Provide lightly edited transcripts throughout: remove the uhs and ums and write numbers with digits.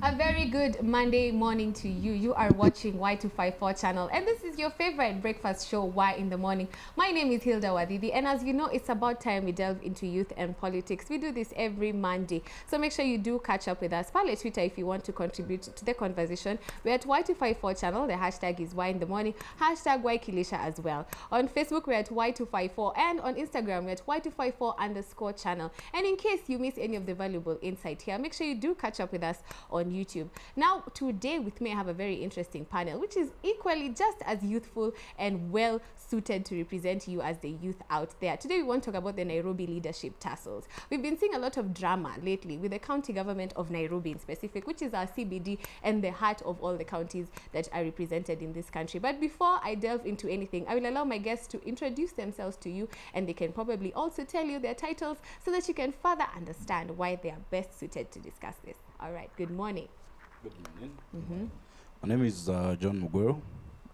A very good Monday morning to you. You are watching Y254 channel, and this is your favorite breakfast show, Y in the Morning. My name is Hilda Wadidi, and as you know, it's about time we delve into youth and politics. We do this every Monday, so make sure you do catch up with us. Follow Twitter if you want to contribute to the conversation. We're at Y254 channel. The hashtag is Y in the Morning, hashtag YKilisha as well. On Facebook, we're at Y254, and on Instagram, we're at Y254_ channel. And in case you miss any of the valuable insight here, make sure you do catch up with us on YouTube. Now, today with me, I have a very interesting panel, which is equally just as youthful and well suited to represent you as the youth out there. Today, we want to talk about the Nairobi Leadership Tussles. We've been seeing a lot of drama lately with the county government of Nairobi in specific, which is our CBD and the heart of all the counties that are represented in this country. But before I delve into anything, I will allow my guests to introduce themselves to you, and they can probably also tell you their titles so that you can further understand why they are best suited to discuss this. All right, good morning. Good morning. My name is John Mugweru.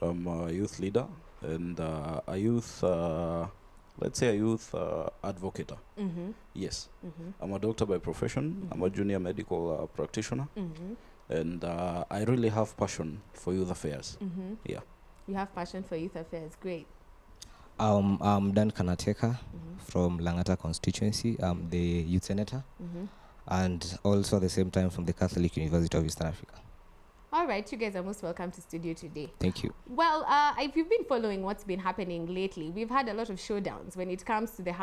I'm a youth leader and a youth, let's say a youth advocate. Yes. I'm a doctor by profession. I'm a junior medical practitioner. And I really have passion for youth affairs. Yeah. You have passion for youth affairs. Great. I'm Duncan Ateka from Lang'ata constituency. I'm the youth senator. And also at the same time from the Catholic University of Eastern Africa. All right, you guys are most welcome to studio today. Thank you. Well, if you've been following what's been happening lately, we've had a lot of showdowns when it comes to the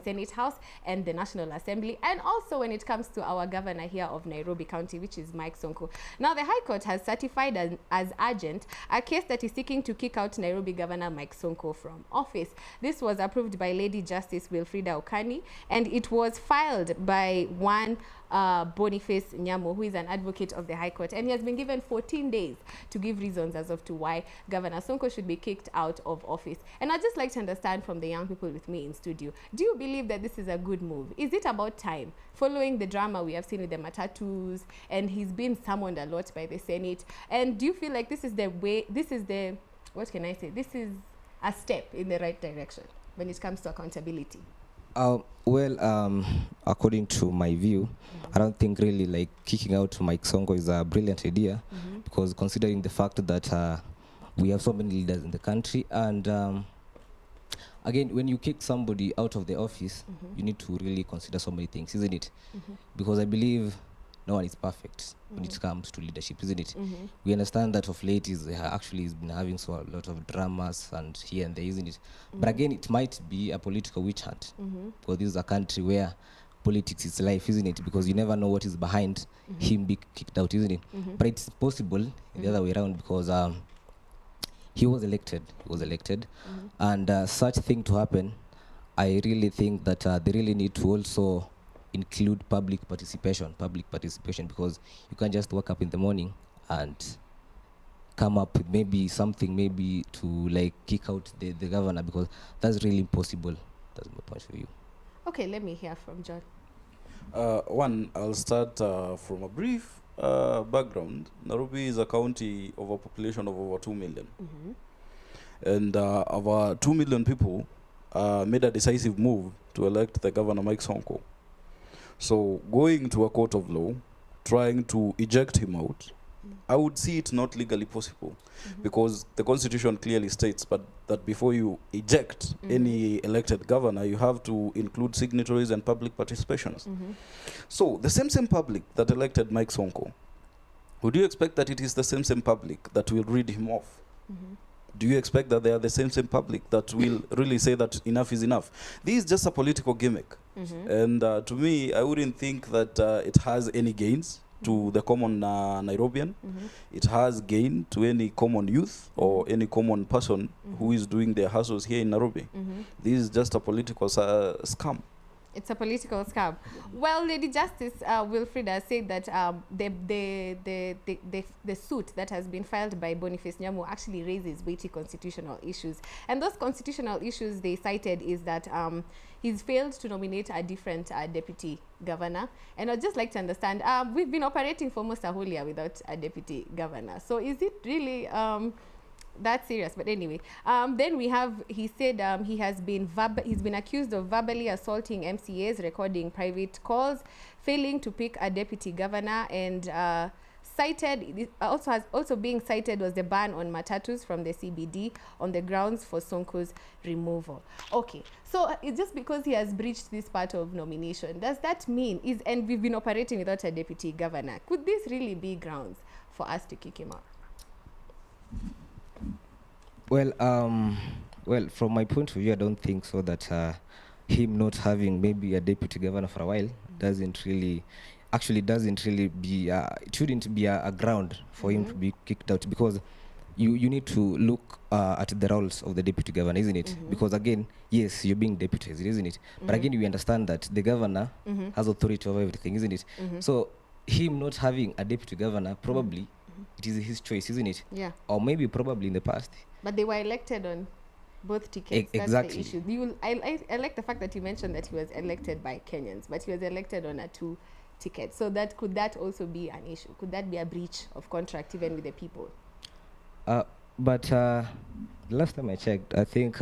Senate House, and the National Assembly, and also when it comes to our governor here of Nairobi County, which is Mike Sonko. Now, the High Court has certified as urgent a case that is seeking to kick out Nairobi Governor Mike Sonko from office. This was approved by Lady Justice Wilfrida Okani, and it was filed by one Boniface Nyamo, who is an advocate of the High Court, and he has been given 14 days to give reasons as of to why Governor Sonko should be kicked out of office. And I'd just like to understand from the young people with me in studio, do you believe that this is a good move? Is it about time, following the drama we have seen with the matatus, and he's been summoned a lot by the Senate? And do you feel like this is the way, what can I say, this is a step in the right direction when it comes to accountability? According to my view, I don't think really like kicking out Mike Sonko is a brilliant idea, because considering the fact that we have so many leaders in the country, and again, when you kick somebody out of the office, you need to really consider so many things, isn't it? Because I believe no one is perfect when it comes to leadership, isn't it? We understand that of late he's been having so a lot of dramas and here and there, isn't it? But again, it might be a political witch hunt, because this is a country where politics is life, isn't it? Because you never know what is behind him being kicked out, isn't it? But it's possible the other way around, because he was elected, and such thing to happen, I really think that they really need to also include public participation, because you can't just wake up in the morning and come up with maybe something to like kick out the governor, because that's really impossible. That's my point of view. Okay, let me hear from John. I'll start from a brief background. Nairobi is a county of a population of over 2 million. And over 2 million people made a decisive move to elect the governor Mike Sonko. So going to a court of law, trying to eject him out, I would see it not legally possible, because the constitution clearly states that before you eject any elected governor, you have to include signatories and public participations. So the same public that elected Mike Sonko, would you expect that it is the same public that will read him off? Do you expect that they are the same public that will really say that enough is enough? This is just a political gimmick. And to me, I wouldn't think that it has any gains to the common Nairobian. It has gain to any common youth or any common person who is doing their hustles here in Nairobi. This is just a political scam. It's a political scam. Well, Lady Justice Wilfrida said that the suit that has been filed by Boniface Nyamo actually raises weighty constitutional issues. And those constitutional issues they cited is that he's failed to nominate a different deputy governor. And I'd just like to understand, we've been operating for almost a whole year without a deputy governor. So is it really that's serious. But anyway, then we have, he said he's been accused of verbally assaulting MCAs, recording private calls, failing to pick a deputy governor, and cited, also being cited was the ban on matatus from the CBD on the grounds for Sonko's removal. Okay, so it's just because he has breached this part of nomination, does that mean, and we've been operating without a deputy governor, could this really be grounds for us to kick him out? Well, from my point of view, I don't think so that him not having maybe a deputy governor for a while doesn't really be, it shouldn't be a ground for him to be kicked out, because you need to look at the roles of the deputy governor, isn't it? Because again, yes, you're being deputized, isn't it? But again, we understand that the governor has authority over everything, isn't it? So him not having a deputy governor, probably it is his choice, isn't it? Yeah. Or maybe probably in the past. But they were elected on both tickets. Exactly. That's the issue. I like the fact that you mentioned that he was elected by Kenyans, but he was elected on a 2 ticket. So could that also be an issue? Could that be a breach of contract even with the people? But last time I checked, I think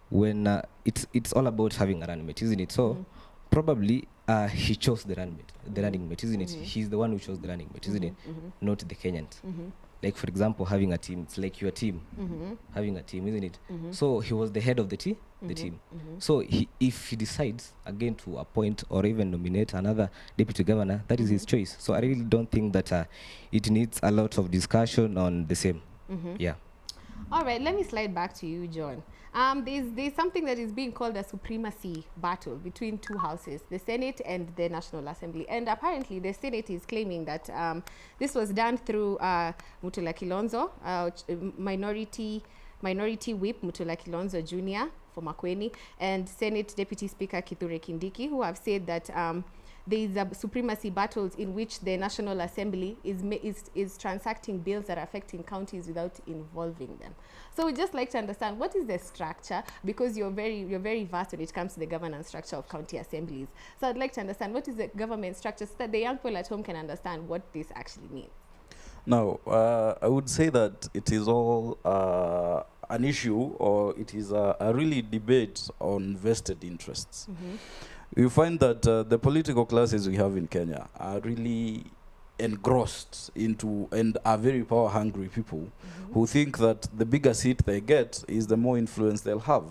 when it's all about having a running mate, isn't it? So probably he chose the running mate, isn't it? He's the one who chose the running mate, isn't it? Not the Kenyans. Like, for example, having a team, it's like your team, having a team, isn't it? So he was the head of the team. So if he decides again to appoint or even nominate another deputy governor, that is his choice. So I really don't think that it needs a lot of discussion on the same. Yeah. All right, let me slide back to you, John. There's something that is being called a supremacy battle between 2 houses, the Senate and the National Assembly. And apparently the Senate is claiming that this was done through Mutula Kilonzo, minority whip Mutula Kilonzo Jr. for Makueni, and Senate Deputy Speaker Kithure Kindiki, who have said that there is a supremacy battles in which the National Assembly is transacting bills that are affecting counties without involving them. So we'd just like to understand, what is the structure, because you're very vast when it comes to the governance structure of county assemblies. So I'd like to understand, what is the government structure, so that the young people at home can understand what this actually means. Now, I would say that it is all an issue, or it is a really debate on vested interests. You find that the political classes we have in Kenya are really engrossed into and are very power-hungry people who think that the bigger seat they get is the more influence they'll have.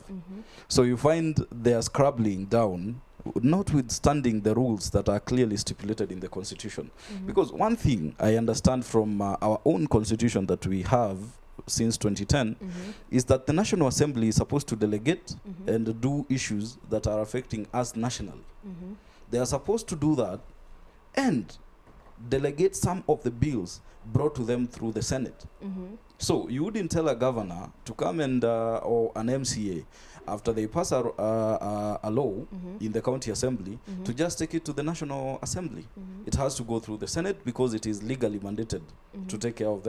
So you find they are scrabbling down, notwithstanding the rules that are clearly stipulated in the constitution. Because one thing I understand from our own constitution that we have since 2010 is that the National Assembly is supposed to delegate and do issues that are affecting us nationally. They are supposed to do that and delegate some of the bills brought to them through the Senate. So you wouldn't tell a governor to come and or an MCA, after they pass a law in the county assembly, to just take it to the National Assembly. It has to go through the Senate because it is legally mandated to take care of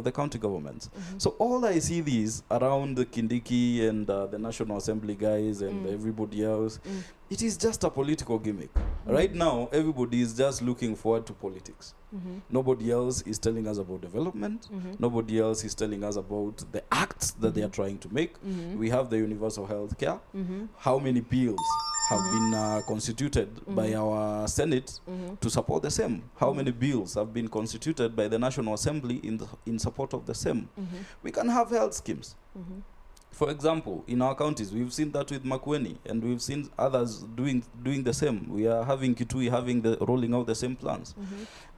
the county governments. So all I see these around the Kindiki and the National Assembly guys and everybody else, it is just a political gimmick. Right now, everybody is just looking forward to politics. Nobody else is telling us about development. Nobody else is telling us about the acts that they are trying to make. We have the universal health care. How many bills have been constituted by our Senate to support the same? How many bills have been constituted by the National Assembly in support of the same? We can have health schemes. For example, in our counties, we've seen that with Makueni, and we've seen others doing the same. We are having Kitui rolling out the same plans.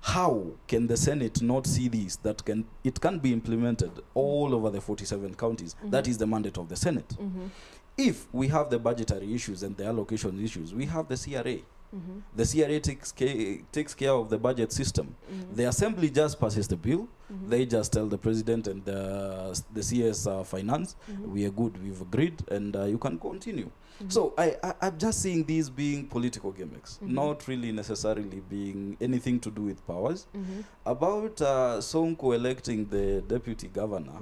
How can the Senate not see this? It can be implemented all over the 47 counties. That is the mandate of the Senate. If we have the budgetary issues and the allocation issues, we have the CRA. The CRA takes care of the budget system. The Assembly just passes the bill. They just tell the President and the CS Finance, we are good, we've agreed, and you can continue. So I'm just seeing these being political gimmicks, not really necessarily being anything to do with powers. About Sonko electing the deputy governor,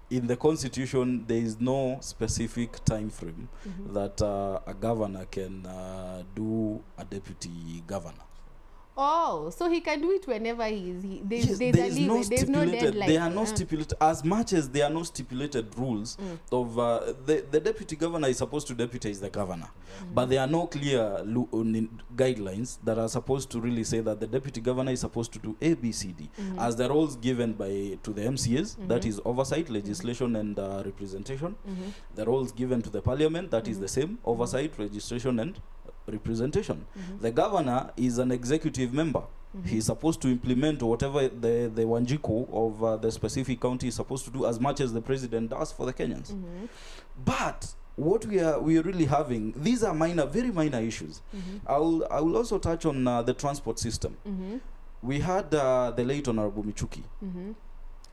in the constitution, there is no specific time frame that a governor can do a deputy governor. Oh, so he can do it whenever there's Yes, a limit. There's no deadline. They are not stipulated, as much as there are no stipulated rules of the deputy governor is supposed to deputize the governor, but there are no clear guidelines that are supposed to really say that the deputy governor is supposed to do A, B, C, D, as the roles given to the MCAs, that is oversight, legislation, and representation. The roles given to the parliament, that is the same, oversight, registration, and representation. The governor is an executive member. He's supposed to implement whatever the Wanjiko of the specific county is supposed to do, as much as the president does for the Kenyans. But what we are really having, these are very minor issues. I will also touch on the transport system. We had the late Honorable Michuki,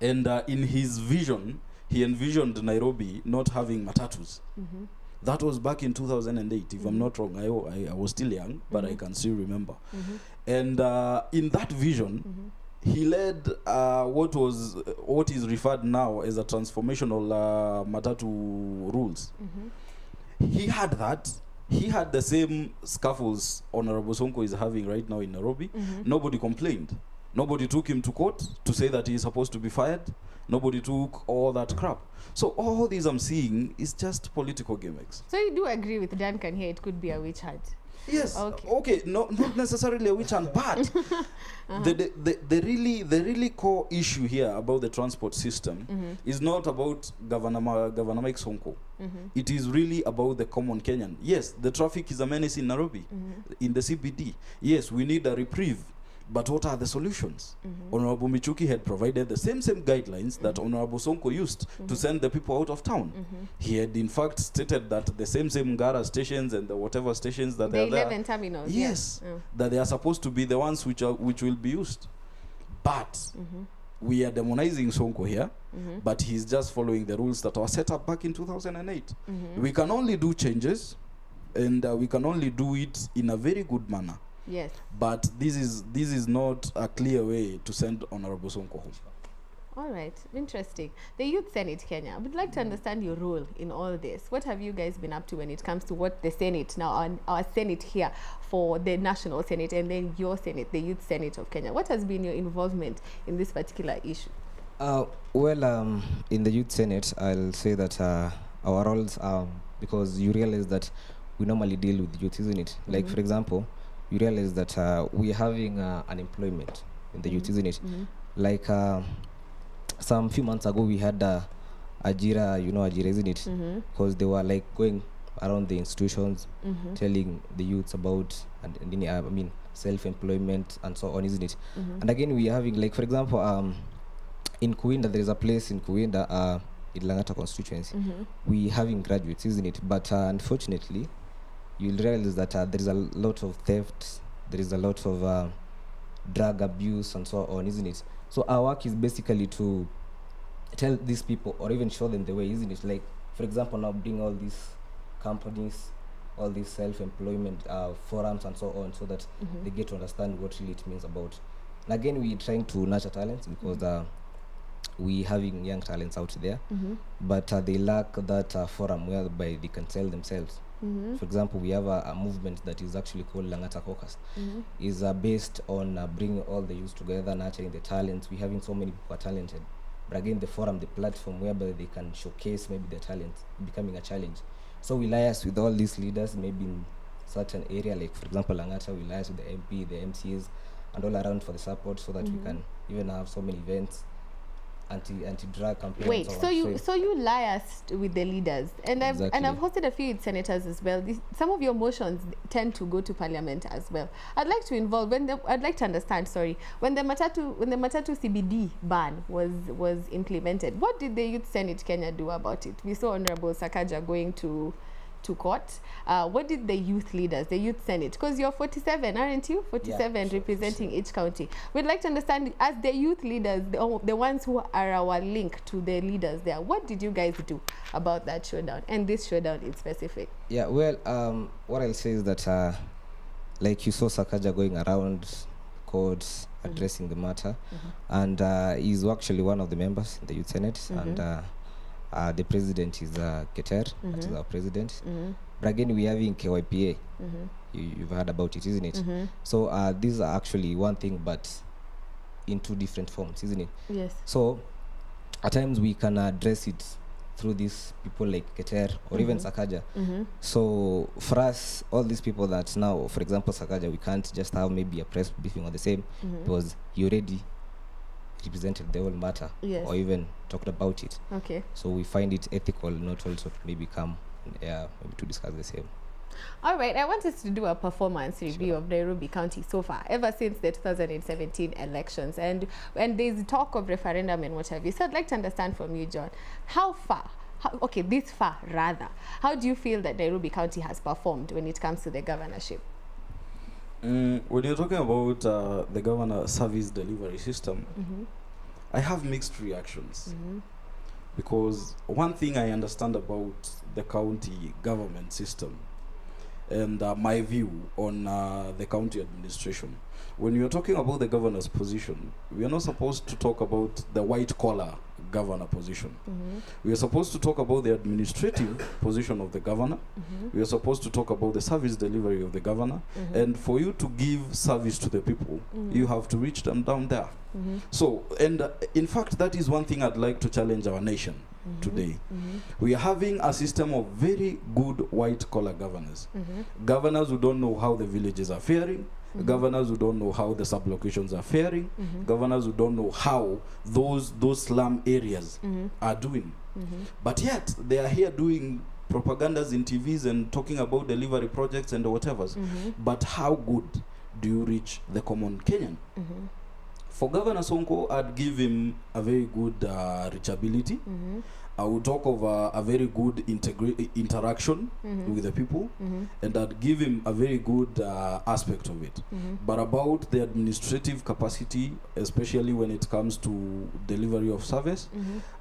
and in his vision, he envisioned Nairobi not having matatus. That was back in 2008, if I'm not wrong. I was still young, but I can still remember. And in that vision, he led what is referred now as a transformational matatu rules. He had that. He had the same scuffles Honorable Sonko is having right now in Nairobi. Nobody complained. Nobody took him to court to say that he is supposed to be fired. Nobody took all that crap. So all these I'm seeing is just political gimmicks. So you do agree with Duncan here, it could be a witch hunt? Yes. Okay. No, not necessarily a witch hunt, but the really core issue here about the transport system is not about Governor Mike Sonko. It is really about the common Kenyan. Yes, the traffic is a menace in Nairobi, in the CBD. Yes, we need a reprieve. But what are the solutions? Honorable Michuki had provided the same guidelines that Honorable Sonko used to send the people out of town. He had in fact stated that the same Ngara stations and the whatever stations that the are there, 11 terminals, yes, that they are supposed to be the ones which will be used. But we are demonizing Sonko here, but he's just following the rules that were set up back in 2008. We can only do changes, and we can only do it in a very good manner. Yes. But this is not a clear way to send Honorable Sonko home. All right, interesting. The Youth Senate Kenya, I would like to understand your role in all this. What have you guys been up to when it comes to what the Senate, now our Senate here for the National Senate, and then your Senate, the Youth Senate of Kenya? What has been your involvement in this particular issue? In the Youth Senate, I'll say that our roles are, because you realize that we normally deal with youth, isn't it? Like, for example, you realize that we're having unemployment in the youth, isn't it? Like some few months ago, we had Ajira, Ajira, isn't it? Because they were like going around the institutions, telling the youths about, self-employment and so on, isn't it? And again, we are having, like, for example, in Kuinda, there is a place in Kuinda, in Lang'ata constituency, we having graduates, isn't it? But unfortunately, you'll realize that there is a lot of theft, there is a lot of drug abuse and so on, isn't it? So our work is basically to tell these people, or even show them the way, isn't it? Like, for example, now bring all these companies, all these self-employment forums and so on, so that they get to understand what really it means about. And again, we're trying to nurture talents, because we having young talents out there, but they lack that forum whereby they can sell themselves. For example, we have a movement that is actually called Lang'ata Caucus. Is based on bringing all the youth together, nurturing the talents. We're having so many people who are talented. But again, the forum, the platform whereby they can showcase maybe their talents, becoming a challenge. So we liaise with all these leaders, maybe in certain area, like for example, Lang'ata, we liaise with the MP, the MCs, and all around for the support, so that we can even have so many events, anti-drug campaigns. Wait, so you liaised with the leaders, and Exactly. I've hosted a few youth senators as well. Some of your motions tend to go to parliament as well. I'd like to involve I'd like to understand. Sorry, when the matatu CBD ban was implemented, what did the Youth Senate Kenya do about it? We saw Honorable Sakaja going to court. What did the youth leaders, the Youth Senate, because you're 47, aren't you? 47, yeah, representing each county. We'd like to understand, as the youth leaders, the ones who are our link to the leaders there, what did you guys do about that showdown, and this showdown in specific? Yeah, well, what I'll say is that, like you saw Sakaja going around courts, addressing the matter, and he's actually one of the members in the Youth Senate, and the president is Keter, that is our president. But again, we're having KYPA, you've heard about it, isn't it? So these are actually one thing, but in two different forms, isn't it? Yes. So at times we can address it through these people like Keter or even Sakaja. So for us, all these people that now, for example, Sakaja, we can't just have maybe a press briefing on the same, because he already represented the whole matter, Yes. or even talked about it. Okay. So we find it ethical not also to maybe come maybe to discuss the same. All right, I want us to do a performance review of Nairobi County so far, ever since the 2017 elections. And when there's talk of referendum and what have you, so I'd like to understand from you, John, how far, this far rather, how do you feel that Nairobi County has performed when it comes to the governorship? When you're talking about the governor service delivery system, I have mixed reactions. Because one thing I understand about the county government system and my view on the county administration, when you're talking about the governor's position, we are not supposed to talk about the white collar governor position. We are supposed to talk about the administrative position of the governor. We are supposed to talk about the service delivery of the governor. And for you to give service to the people, you have to reach them down there. So, and in fact, that is one thing I'd like to challenge our nation today. We are having a system of very good white collar governors. Governors who don't know how the villages are faring, governors who don't know how the sub-locations are faring, governors who don't know how those slum areas are doing. But yet, they are here doing propagandas in TVs and talking about delivery projects and whatevers. But how good do you reach the common Kenyan? For Governor Sonko, I'd give him a very good reachability. I would talk of a very good interaction with the people, and I'd give him a very good aspect of it. But about the administrative capacity, especially when it comes to delivery of service,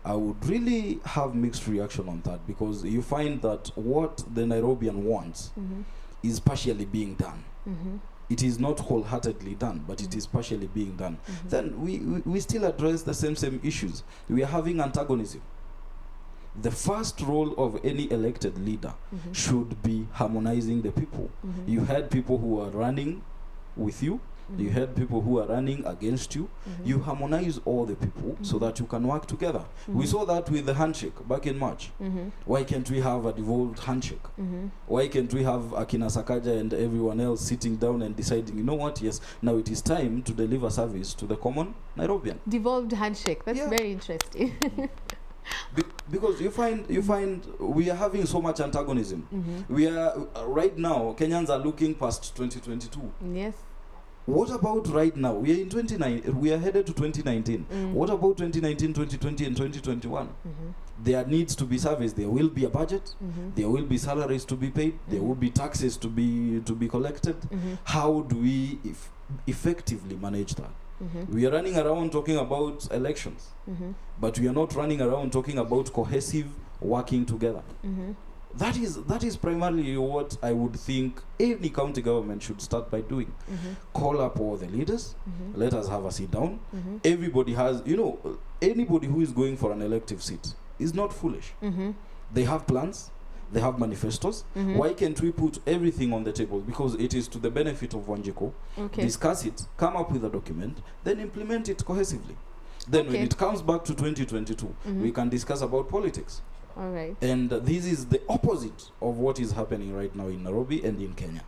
I would really have mixed reaction on that, because you find that what the Nairobian wants is partially being done. It is not wholeheartedly done, but it is partially being done. Then we still address the same issues. We are having antagonism. The first role of any elected leader should be harmonizing the people. You had people who are running with you. You had people who are running against you. You harmonize all the people so that you can work together. We saw that with the handshake back in March. Why can't we have a devolved handshake? Why can't we have Akina Sakaja and everyone else sitting down and deciding, you know what, yes, now it is time to deliver service to the common Nairobian? Devolved handshake, that's very interesting. Because you find we are having so much antagonism. We are right now, Kenyans are looking past 2022. Yes. What about right now? We are in 29. We are headed to 2019. What about 2019, 2020, and 2021? There needs to be service. There will be a budget. There will be salaries to be paid. There will be taxes to be collected. How do we effectively manage that? We are running around talking about elections, but we are not running around talking about cohesive working together. That is primarily what I would think any county government should start by doing. Call up all the leaders, let us have a sit down. Everybody has, anybody who is going for an elective seat is not foolish. They have plans, they have manifestos. Why can't we put everything on the table? Because it is to the benefit of Wanjiko. Discuss it, come up with a document, then implement it cohesively. Then when it comes back to 2022, we can discuss about politics. All right. And this is the opposite of what is happening right now in Nairobi and in Kenya.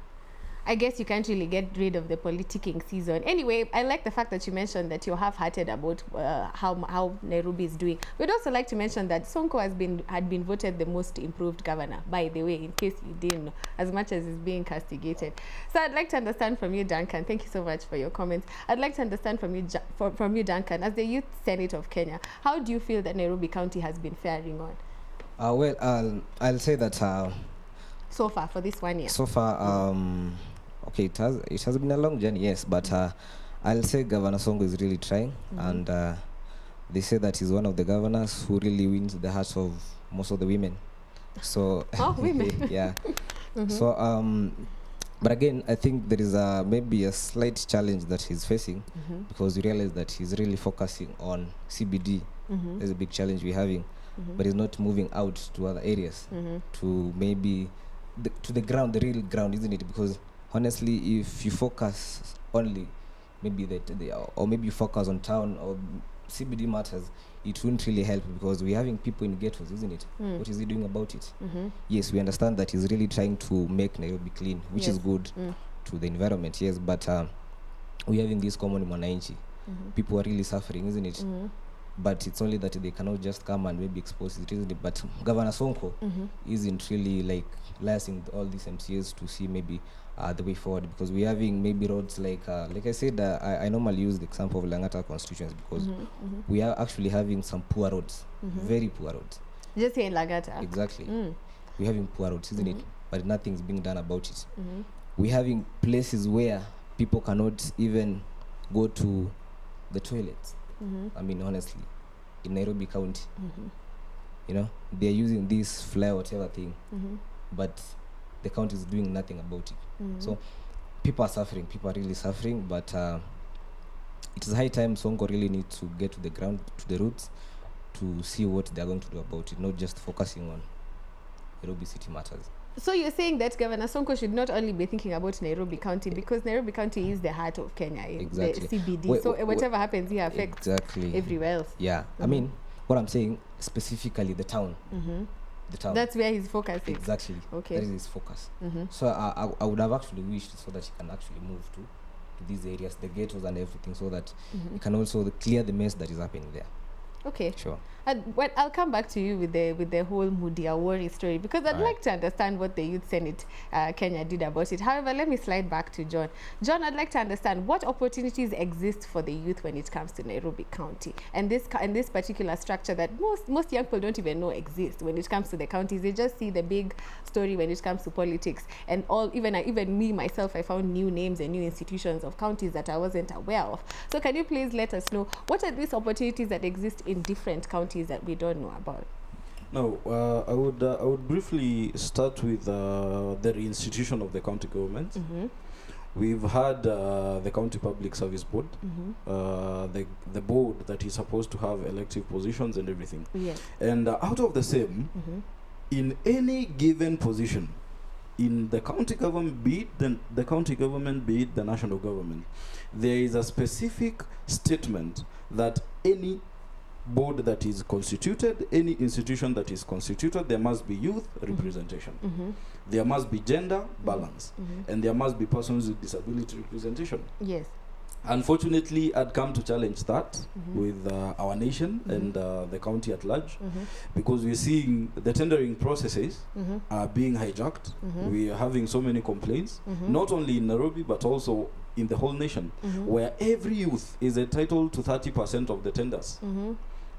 I guess you can't really get rid of the politicking season. Anyway, I like the fact that you mentioned that you're half-hearted about how Nairobi is doing. We'd also like to mention that Sonko had been voted the most improved governor, by the way, in case you didn't know, as much as he's being castigated. So I'd like to understand from you, Duncan. Thank you so much for your comments. I'd like to understand from you, Duncan, as the Youth Senate of Kenya, how do you feel that Nairobi County has been faring on? Well, I'll say that so far for this 1 year. So far, okay, it has been a long journey, yes, but I'll say Governor Sonko is really trying, and they say that he's one of the governors who really wins the hearts of most of the women. So women. Yeah. So but again, I think there is maybe a slight challenge that he's facing, because you realize that he's really focusing on CBD. There's a big challenge we're having, but he's not moving out to other areas to maybe to the ground, the real ground, isn't it? Because honestly, if you focus only maybe or maybe you focus on town or CBD matters, it wouldn't really help, because we're having people in ghettos, isn't it? What is he doing about it? Yes, we understand that he's really trying to make Nairobi clean, which is good to the environment, yes, but we're having this common mwananchi. People are really suffering, isn't it? But it's only that they cannot just come and maybe expose it, isn't it? But Governor Sonko isn't really like liaising all these MCAs to see maybe the way forward, because we're having maybe roads like I said, I normally use the example of Lang'ata constituency, because we are actually having some poor roads, very poor roads. Just here in Lang'ata? Exactly. We're having poor roads, isn't it? But nothing's being done about it. We're having places where people cannot even go to the toilets. I mean, honestly, in Nairobi County, you know, they're using this flare whatever thing, but the county is doing nothing about it. So people are suffering, people are really suffering, but it is high time Sonko really needs to get to the ground, to the roots, to see what they're going to do about it, not just focusing on Nairobi city matters. So you're saying that Governor Sonko should not only be thinking about Nairobi County, because Nairobi County is the heart of Kenya, exactly. the CBD. So whatever happens here affects everywhere else. Yeah, I mean, what I'm saying, specifically the town. The town. That's where his focus is. Exactly. Okay. That is his focus. So I would have actually wished so that he can actually move to these areas, the ghettos and everything, so that he can also clear the mess that is happening there. Okay. Sure. Well, I'll come back to you with the whole Mudia worry story, because I'd like to understand what the Youth Senate Kenya did about it. However, let me slide back to John. John, I'd like to understand what opportunities exist for the youth when it comes to Nairobi County and this particular structure that most young people don't even know exists when it comes to the counties. They just see the big story when it comes to politics, and even me myself, I found new names and new institutions of counties that I wasn't aware of. So can you please let us know what are these opportunities that exist in different counties that we don't know about? No, I would briefly start with the reinstitution of the county government. We've had the County Public Service Board, the board that is supposed to have elective positions and everything. Yes. And out of the same, in any given position, in the county government, be it the county government, be it the national government, there is a specific statement that any board that is constituted, any institution that is constituted, there must be youth representation. There must be gender balance, and there must be persons with disability representation. Yes. Unfortunately, I'd come to challenge that with our nation and the county at large, because we're seeing the tendering processes are being hijacked. We are having so many complaints, not only in Nairobi, but also in the whole nation, where every youth is entitled to 30% of the tenders.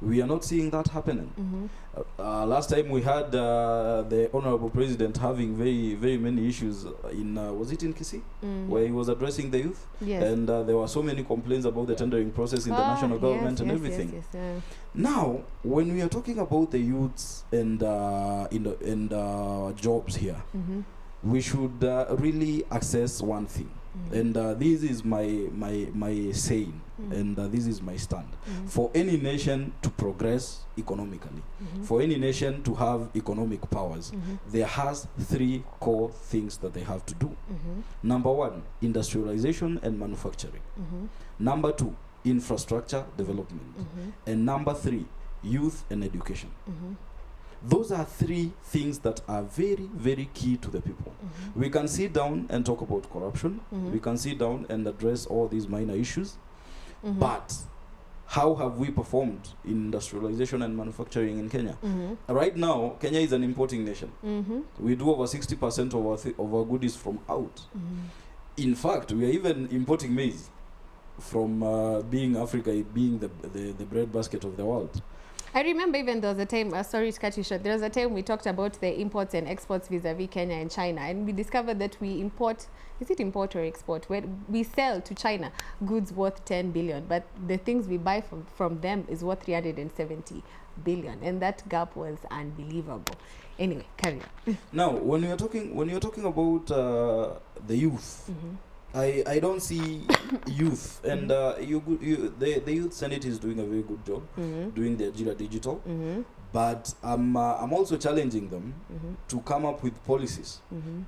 We are not seeing that happening. Last time we had the Honorable President having very many issues in, was it in Kisii? Where he was addressing the youth? Yes. And there were so many complaints about the tendering process in the national government and everything. Now, when we are talking about the youths and jobs here, we should really assess one thing. And this is my saying, and this is my stand. For any nation to progress economically, for any nation to have economic powers, there has three core things that they have to do. Number one, industrialization and manufacturing. Number two, infrastructure development. And number three, youth and education. Those are three things that are very key to the people. We can sit down and talk about corruption. We can sit down and address all these minor issues. But how have we performed in industrialization and manufacturing in Kenya? Right now, Kenya is an importing nation. We do over 60% of our goodies from out. In fact, we are even importing maize from being Africa, being the breadbasket of the world. I remember even there was a time, sorry to cut you short, there was a time we talked about the imports and exports vis-a-vis Kenya and China, and we discovered that we import, is it import or export? Where we sell to China goods worth 10 billion, but the things we buy from them is worth 370 billion, and that gap was unbelievable. Anyway, carry on. Now, when you're talking about the youth, I don't see youth, and the Youth Senate is doing a very good job doing the Ajira Digital, But I'm also challenging them to come up with policies,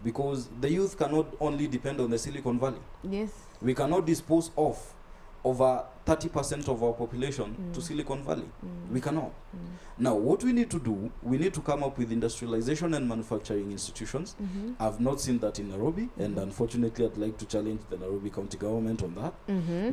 because the youth cannot only depend on the Silicon Valley. Yes. We cannot dispose of over 30% of our population to Silicon Valley. We cannot. Now, what we need to do, we need to come up with industrialization and manufacturing institutions. I've not seen that in Nairobi, and unfortunately, I'd like to challenge the Nairobi County government on that.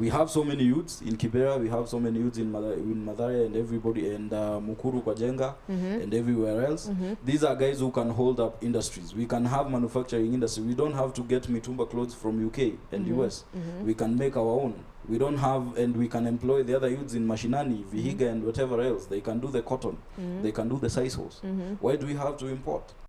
We have so many youths in Kibera, we have so many youths in Mathare and everybody, and Mukuru, Kwajenga, and everywhere else. These are guys who can hold up industries. We can have manufacturing industry. We don't have to get Mitumba clothes from UK and US. We can make our own. We don't have, and we can employ the other youths in Mashinani, Vihiga, and whatever else. They can do the cotton. They can do the sisals. Why do we have to import?